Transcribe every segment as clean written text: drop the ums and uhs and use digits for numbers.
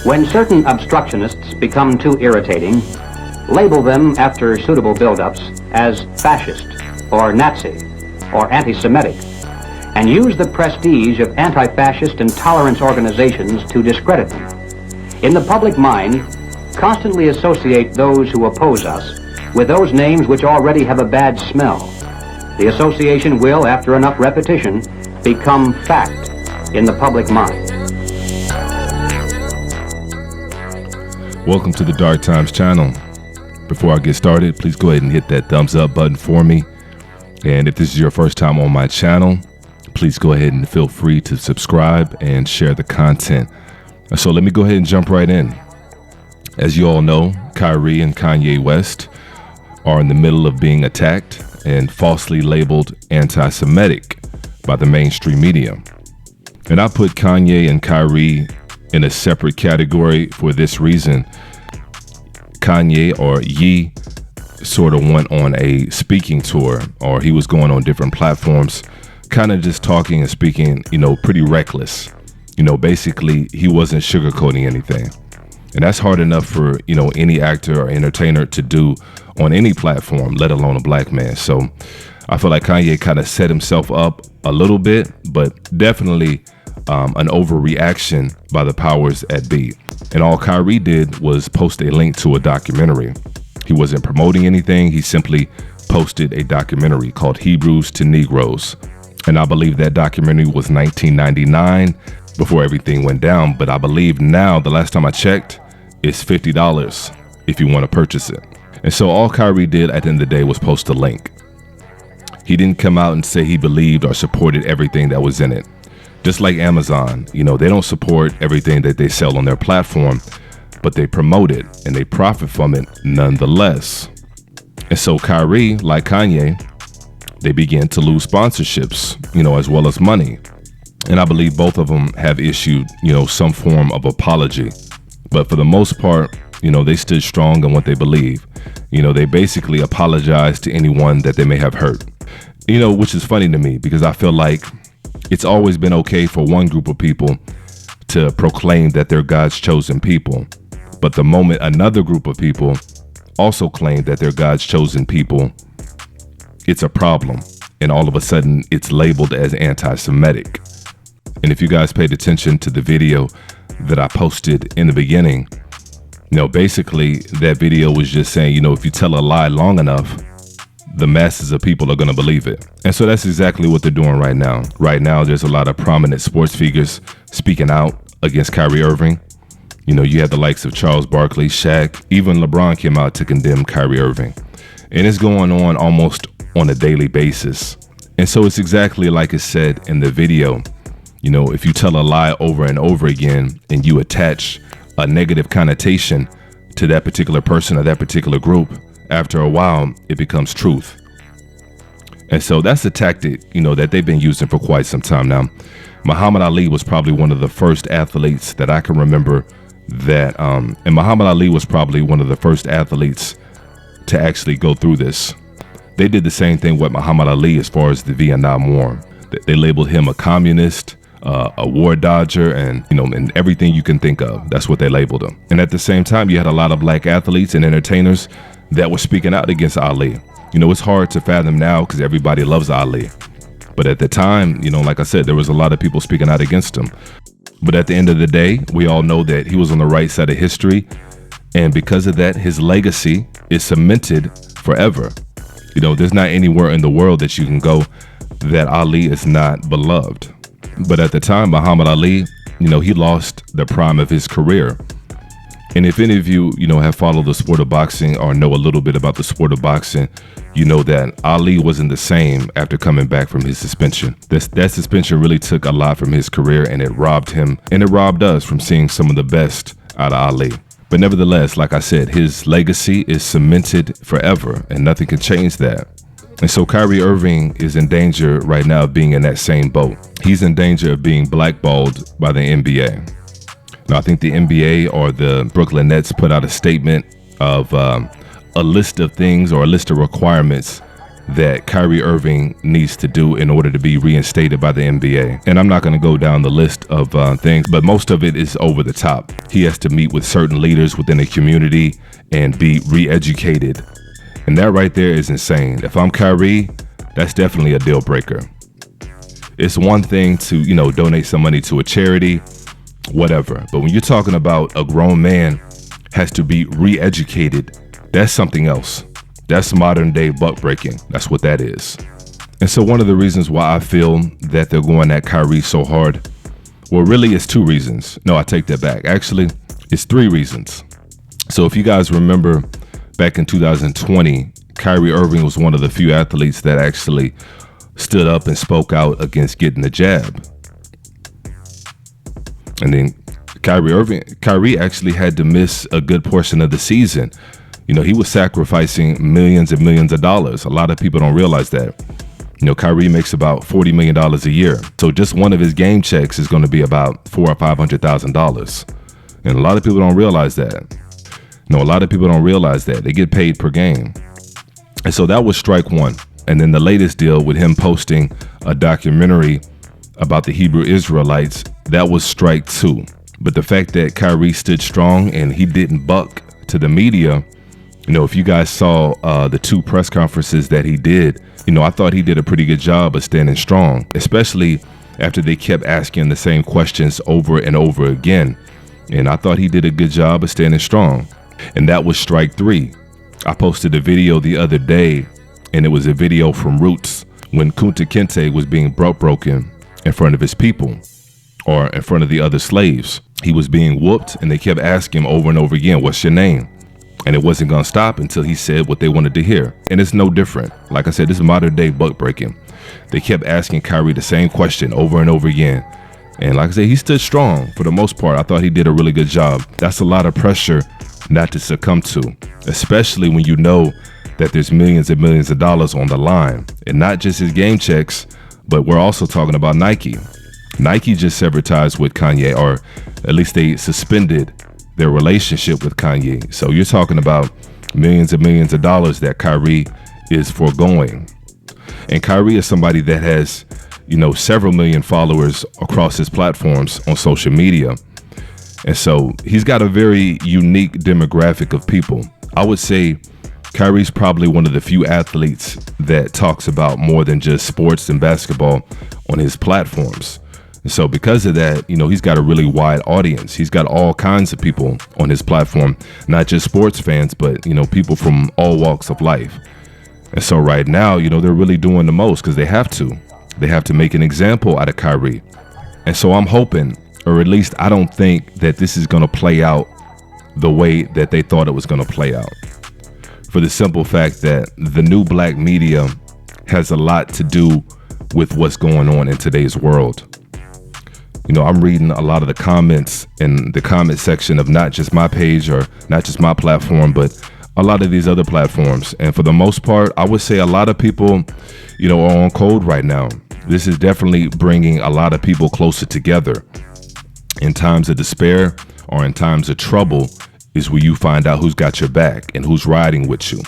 When certain obstructionists become too irritating, label them after suitable build-ups as fascist or Nazi or anti-Semitic, and use the prestige of anti-fascist and tolerance organizations to discredit them. In the public mind, constantly associate those who oppose us with those names which already have a bad smell. The association will, after enough repetition, become fact in the public mind. Welcome to the Dark Times channel. Before I get started, please go ahead and hit that thumbs up button for me. And if this is your first time on my channel, please go ahead and feel free to subscribe and share the content. So let me go ahead and jump right in. As you all know, Kyrie and Kanye West are in the middle of being attacked and falsely labeled anti-Semitic by the mainstream media. And I put Kanye and Kyrie in a separate category for this reason. Kanye, or Ye, sort of went on a speaking tour, or he was going on different platforms, kind of just talking and speaking, pretty reckless. Basically he wasn't sugarcoating anything. And that's hard enough for, any actor or entertainer to do on any platform, let alone a black man. So I feel like Kanye kind of set himself up a little bit, but definitely an overreaction by the powers that be. And all Kyrie did was post a link to a documentary. He wasn't promoting anything. He simply posted a documentary called Hebrews to Negroes. And I believe that documentary was 1999 before everything went down. But I believe now, the last time I checked, it's $50 if you want to purchase it. And so all Kyrie did at the end of the day was post a link. He didn't come out and say he believed or supported everything that was in it. Just like Amazon, they don't support everything that they sell on their platform, but they promote it and they profit from it nonetheless. And so Kyrie, like Kanye, they began to lose sponsorships, as well as money. And I believe both of them have issued, some form of apology. But for the most part, they stood strong in what they believe. They basically apologized to anyone that they may have hurt. Which is funny to me because I feel like it's always been okay for one group of people to proclaim that they're God's chosen people. But the moment another group of people also claim that they're God's chosen people, it's a problem. And all of a sudden it's labeled as anti-Semitic. And if you guys paid attention to the video that I posted in the beginning, basically that video was just saying, if you tell a lie long enough, the masses of people are going to believe it. And so that's exactly what they're doing right now. Right now, there's a lot of prominent sports figures speaking out against Kyrie Irving. You have the likes of Charles Barkley, Shaq, even LeBron came out to condemn Kyrie Irving. And it's going on almost on a daily basis. And so it's exactly like it said in the video. If you tell a lie over and over again and you attach a negative connotation to that particular person or that particular group, after a while, it becomes truth. And so that's a tactic, that they've been using for quite some time now. Muhammad Ali was probably one of the first athletes that I can remember that, and Muhammad Ali was probably one of the first athletes to actually go through this. They did the same thing with Muhammad Ali as far as the Vietnam War. They labeled him a communist, a war dodger, and and everything you can think of. That's what they labeled him. And at the same time, you had a lot of black athletes and entertainers that were speaking out against Ali. It's hard to fathom now because everybody loves Ali. But at the time, like I said, there was a lot of people speaking out against him. But at the end of the day, we all know that he was on the right side of history. And because of that, his legacy is cemented forever. There's not anywhere in the world that you can go that Ali is not beloved. But at the time, Muhammad Ali, he lost the prime of his career. And if any of you, have followed the sport of boxing or know a little bit about the sport of boxing, that Ali wasn't the same after coming back from his suspension. That suspension really took a lot from his career, and it robbed him and it robbed us from seeing some of the best out of Ali. But nevertheless, like I said, his legacy is cemented forever and nothing can change that. And so Kyrie Irving is in danger right now of being in that same boat. He's in danger of being blackballed by the NBA. Now, I think the NBA or the Brooklyn Nets put out a statement of a list of things or a list of requirements that Kyrie Irving needs to do in order to be reinstated by the NBA. And I'm not going to go down the list of things, but most of it is over the top. He has to meet with certain leaders within the community and be re-educated. And that right there is insane. If I'm Kyrie, that's definitely a deal breaker. It's one thing to, donate some money to a charity, whatever. But when you're talking about a grown man has to be re-educated, that's something else. That's modern day buck breaking. That's what that is. And so one of the reasons why I feel that they're going at Kyrie so hard, well, really it's two reasons. No, I take that back. Actually, it's three reasons. So if you guys remember back in 2020, Kyrie Irving was one of the few athletes that actually stood up and spoke out against getting the jab. And then Kyrie actually had to miss a good portion of the season. He was sacrificing millions and millions of dollars. A lot of people don't realize that. Kyrie makes about $40 million a year. So just one of his game checks is going to be about $400,000 or $500,000. And a lot of people don't realize that. A lot of people don't realize that. They get paid per game. And so that was strike one. And then the latest deal with him posting a documentary about the Hebrew Israelites, that was strike two. But the fact that Kyrie stood strong and he didn't buck to the media, if you guys saw the two press conferences that he did, I thought he did a pretty good job of standing strong, especially after they kept asking the same questions over and over again. And I thought he did a good job of standing strong. And that was strike three. I posted a video the other day, and it was a video from Roots when Kunta Kinte was being broken in front of his people or in front of the other slaves. He was being whooped, and they kept asking him over and over again, "What's your name?" And it wasn't going to stop until he said what they wanted to hear. And it's no different. Like I said, this is modern day buck breaking. They kept asking Kyrie the same question over and over again. And like I said, he stood strong for the most part. I thought he did a really good job. That's a lot of pressure not to succumb to, especially when you know that there's millions and millions of dollars on the line. And not just his game checks, but we're also talking about Nike. Nike just severed ties with Kanye, or at least they suspended their relationship with Kanye. So you're talking about millions and millions of dollars that Kyrie is foregoing. And Kyrie is somebody that has, several million followers across his platforms on social media. And so he's got a very unique demographic of people. I would say Kyrie's probably one of the few athletes that talks about more than just sports and basketball on his platforms. And so because of that, he's got a really wide audience. He's got all kinds of people on his platform, not just sports fans, but, people from all walks of life. And so right now, they're really doing the most because they have to. They have to make an example out of Kyrie. And so I'm hoping, or at least I don't think that this is going to play out the way that they thought it was going to play out. For the simple fact that the new black media has a lot to do with what's going on in today's world. I'm reading a lot of the comments in the comment section of not just my page or not just my platform, but a lot of these other platforms. And for the most part, I would say a lot of people, are on code right now. This is definitely bringing a lot of people closer together. In times of despair or in times of trouble is where you find out who's got your back and who's riding with you.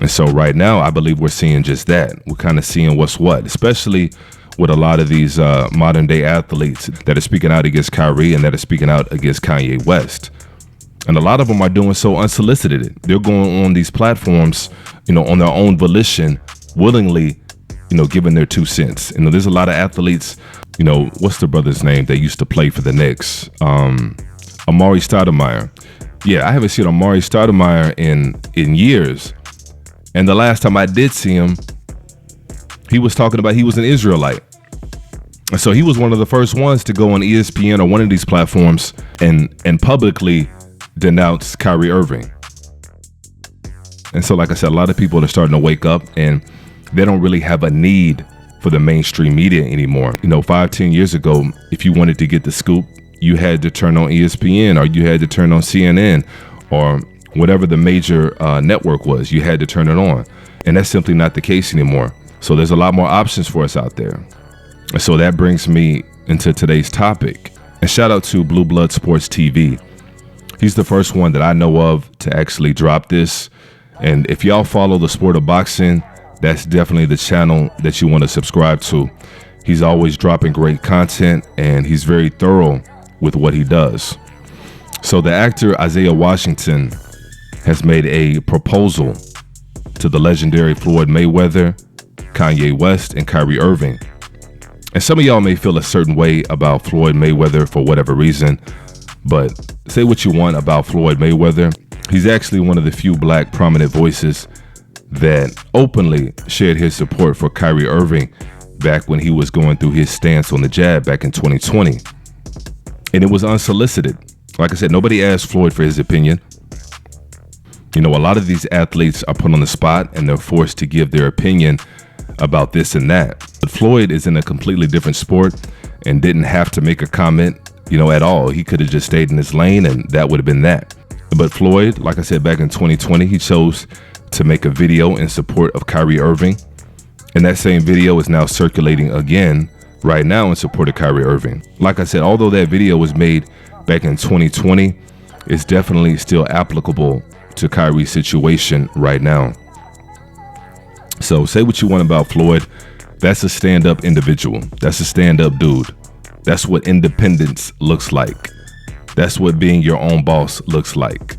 And so right now, I believe we're seeing just that. We're kind of seeing what's what, especially with a lot of these modern day athletes that are speaking out against Kyrie and that are speaking out against Kanye West. And a lot of them are doing so unsolicited. They're going on these platforms, on their own volition, willingly, giving their 2 cents. There's a lot of athletes, what's the brother's name that used to play for the Knicks? Amari Stoudemire. Yeah, I haven't seen Amari Stoudemire in years. And the last time I did see him, he was talking about he was an Israelite. And so he was one of the first ones to go on ESPN or one of these platforms and publicly denounce Kyrie Irving. And so, like I said, a lot of people are starting to wake up and they don't really have a need for the mainstream media anymore. 5-10 years ago, if you wanted to get the scoop, you had to turn on ESPN or you had to turn on CNN or whatever the major network was. You had to turn it on. And that's simply not the case anymore. So there's a lot more options for us out there. And so that brings me into today's topic. And shout out to Blue Blood Sports TV. He's the first one that I know of to actually drop this. And if y'all follow the sport of boxing, that's definitely the channel that you want to subscribe to. He's always dropping great content, and he's very thorough with what he does. So the actor Isiah Washington has made a proposal to the legendary Floyd Mayweather, Kanye West, and Kyrie Irving. And some of y'all may feel a certain way about Floyd Mayweather for whatever reason, but say what you want about Floyd Mayweather. He's actually one of the few black prominent voices that openly shared his support for Kyrie Irving back when he was going through his stance on the jab back in 2020. And it was unsolicited. Like I said, nobody asked Floyd for his opinion. You know, a lot of these athletes are put on the spot and they're forced to give their opinion about this and that. But Floyd is in a completely different sport and didn't have to make a comment, at all. He could have just stayed in his lane and that would have been that. But Floyd, like I said, back in 2020, he chose to make a video in support of Kyrie Irving. And that same video is now circulating again right now in support of Kyrie Irving. Like I said, although that video was made back in 2020, it's definitely still applicable to Kyrie's situation right now. So say what you want about Floyd. That's a stand-up individual. That's a stand-up dude. That's what independence looks like. That's what being your own boss looks like.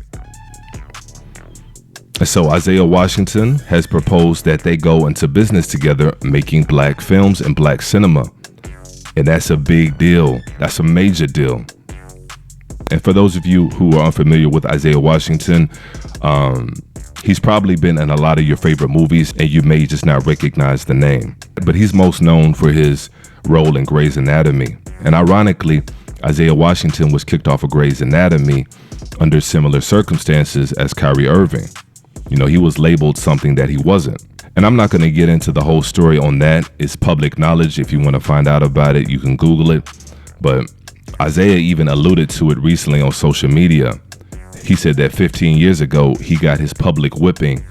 So Isiah Washington has proposed that they go into business together making black films and black cinema. And that's a big deal. That's a major deal. And for those of you who are unfamiliar with Isiah Washington, he's probably been in a lot of your favorite movies and you may just not recognize the name. But he's most known for his role in Grey's Anatomy. And ironically, Isiah Washington was kicked off of Grey's Anatomy under similar circumstances as Kyrie Irving. He was labeled something that he wasn't. And I'm not going to get into the whole story on that. It's public knowledge. If you want to find out about it, you can Google it. But Isiah even alluded to it recently on social media. He said that 15 years ago, he got his public whipping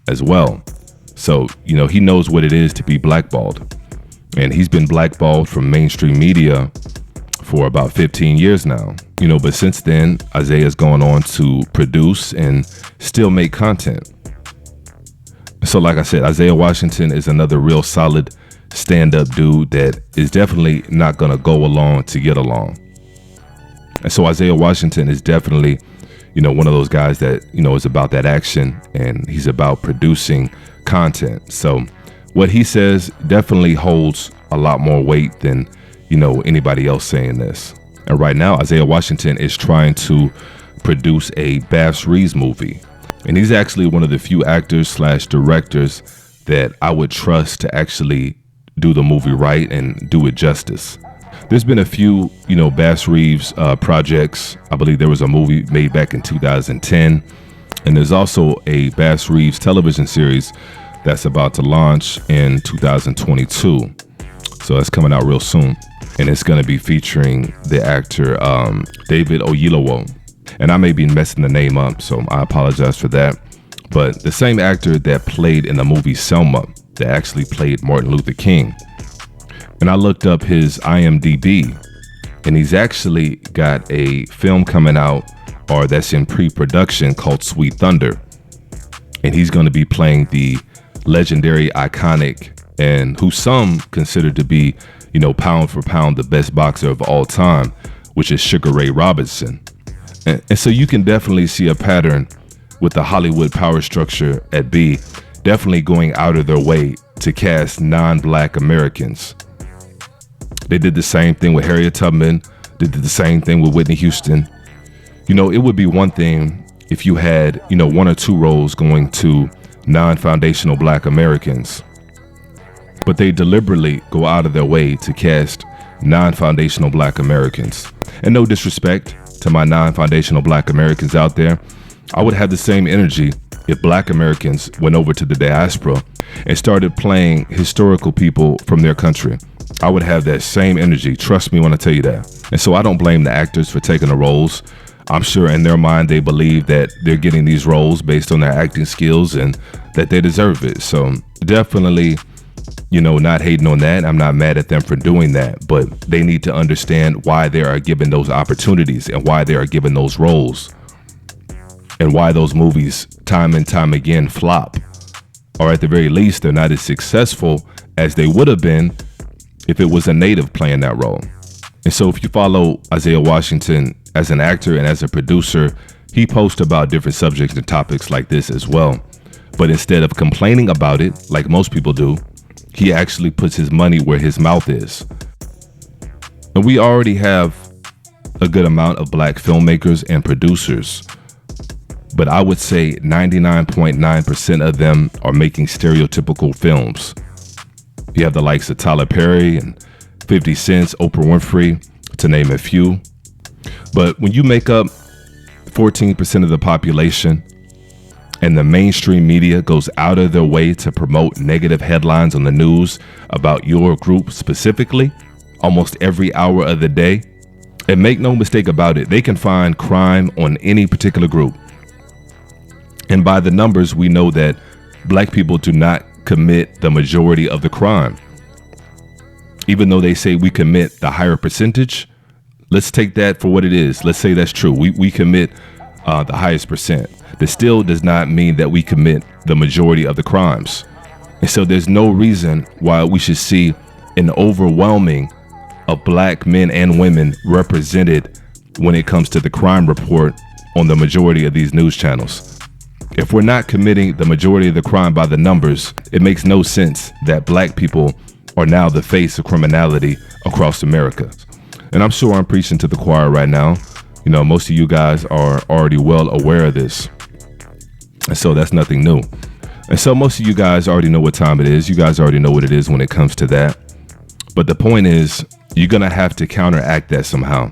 as well. So, he knows what it is to be blackballed. And he's been blackballed from mainstream media for about 15 years now. But since then, Isiah's gone on to produce and still make content. So like I said, Isiah Washington is another real solid stand-up dude that is definitely not going to go along to get along. And so Isiah Washington is definitely, one of those guys that, is about that action and he's about producing content. So what he says definitely holds a lot more weight than, anybody else saying this. And right now, Isiah Washington is trying to produce a Bass Reeves movie. And he's actually one of the few actors/directors that I would trust to actually do the movie right and do it justice. There's been a few, Bass Reeves projects. I believe there was a movie made back in 2010. And there's also a Bass Reeves television series that's about to launch in 2022. So that's coming out real soon. And it's going to be featuring the actor David Oyelowo. And I may be messing the name up, so I apologize for that. But the same actor that played in the movie Selma, that actually played Martin Luther King. And I looked up his IMDb, and he's actually got a film coming out, or that's in pre-production, called Sweet Thunder. And he's going to be playing the legendary, iconic, and who some consider to be, pound for pound, the best boxer of all time, which is Sugar Ray Robinson. And so you can definitely see a pattern with the Hollywood power structure at B, definitely going out of their way to cast non-black Americans. They did the same thing with Harriet Tubman. They did the same thing with Whitney Houston. It would be one thing if you had, one or two roles going to non-foundational black Americans. But they deliberately go out of their way to cast non-foundational black Americans. And no disrespect to my non-foundational black Americans out there, I would have the same energy if black Americans went over to the diaspora and started playing historical people from their country. I would have that same energy. Trust me when I tell you that. And so I don't blame the actors for taking the roles. I'm sure in their mind they believe that they're getting these roles based on their acting skills and that they deserve it. So definitely, not hating on that. I'm not mad at them for doing that, but they need to understand why they are given those opportunities and why they are given those roles and why those movies time and time again flop. or at the very least, they're not as successful as they would have been if it was a native playing that role. And so if you follow Isiah Washington as an actor and as a producer, he posts about different subjects and topics like this as well. But instead of complaining about it, like most people do, he actually puts his money where his mouth is. And we already have a good amount of black filmmakers and producers, but I would say 99.9% of them are making stereotypical films. You have the likes of Tyler Perry and 50 Cent, Oprah Winfrey, to name a few. But when you make up 14% of the population and the mainstream media goes out of their way to promote negative headlines on the news about your group specifically, almost every hour of the day, and make no mistake about it, they can find crime on any particular group. And by the numbers, we know that black people do not commit the majority of the crime. Even though they say we commit the higher percentage, let's take that for what it is. Let's say that's true. We commit the highest percent. That still does not mean that we commit the majority of the crimes. And so there's no reason why we should see an overwhelming of black men and women represented when it comes to the crime report on the majority of these news channels. If we're not committing the majority of the crime by the numbers, it makes no sense that black people are now the face of criminality across America. And I'm sure I'm preaching to the choir right now. You know, most of you guys are already well aware of this. And so that's nothing new. And so most of you guys already know what time it is. You guys already know what it is when it comes to that. But the point is, you're going to have to counteract that somehow.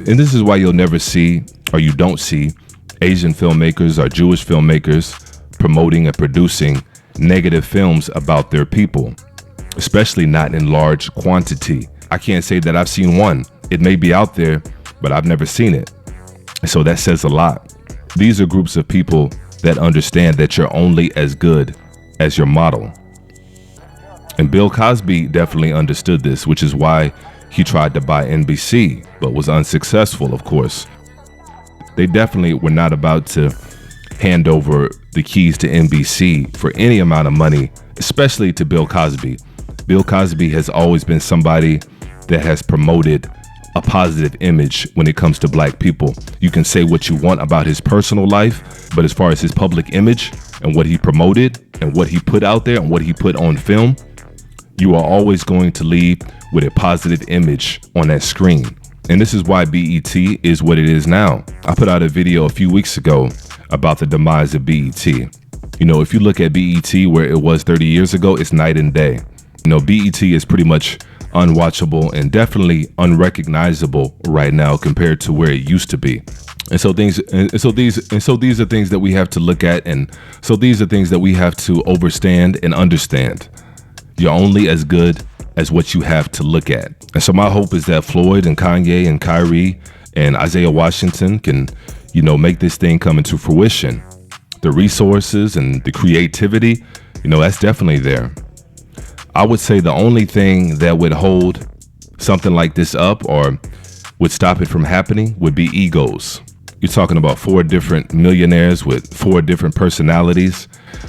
And this is why you'll never see, or you don't see, Asian filmmakers or Jewish filmmakers promoting and producing negative films about their people, especially not in large quantity. I can't say that I've seen one. It may be out there, but I've never seen it. So that says a lot. These are groups of people that understand that you're only as good as your model. And Bill Cosby definitely understood this, which is why he tried to buy NBC, but was unsuccessful, of course. They definitely were not about to hand over the keys to NBC for any amount of money, especially to Bill Cosby. Bill Cosby has always been somebody that has promoted a positive image when it comes to black people. You can say what you want about his personal life, but as far as his public image and what he promoted and what he put out there and what he put on film, you are always going to leave with a positive image on that screen. And this is why BET is what it is now. I put out a video a few weeks ago about the demise of BET. You know, if you look at BET where it was 30 years ago, it's night and day. You know, BET is pretty much unwatchable and definitely unrecognizable right now compared to where it used to be. And so these are things that we have to look at, and so these are things that we have to understand and understand. You're only as good as what you have to look at. And so my hope is that Floyd and Kanye and Kyrie and Isiah Washington can, you know, make this thing come into fruition. The resources and the creativity, you know, that's definitely there. I would say the only thing that would hold something like this up or would stop it from happening would be egos. You're talking about 4 different millionaires with 4 different personalities,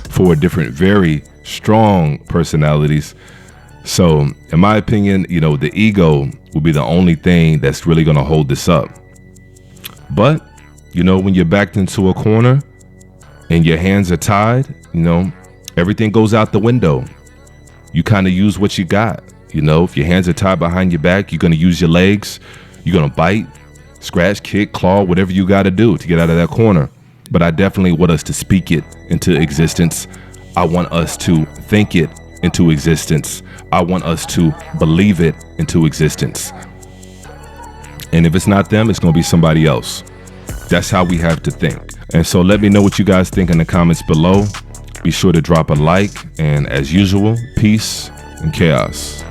4 different very strong personalities. So in my opinion, you know, the ego will be the only thing that's really going to hold this up. But, you know, when you're backed into a corner and your hands are tied, you know, everything goes out the window. You kind of use what you got. You know, if your hands are tied behind your back, you're going to use your legs. You're going to bite, scratch, kick, claw, whatever you got to do to get out of that corner. But I definitely want us to speak it into existence. I want us to think it into existence. I want us to believe it into existence. And if it's not them, it's going to be somebody else. That's how we have to think. And so let me know what you guys think in the comments below. Be sure to drop a like. And as usual, peace and chaos.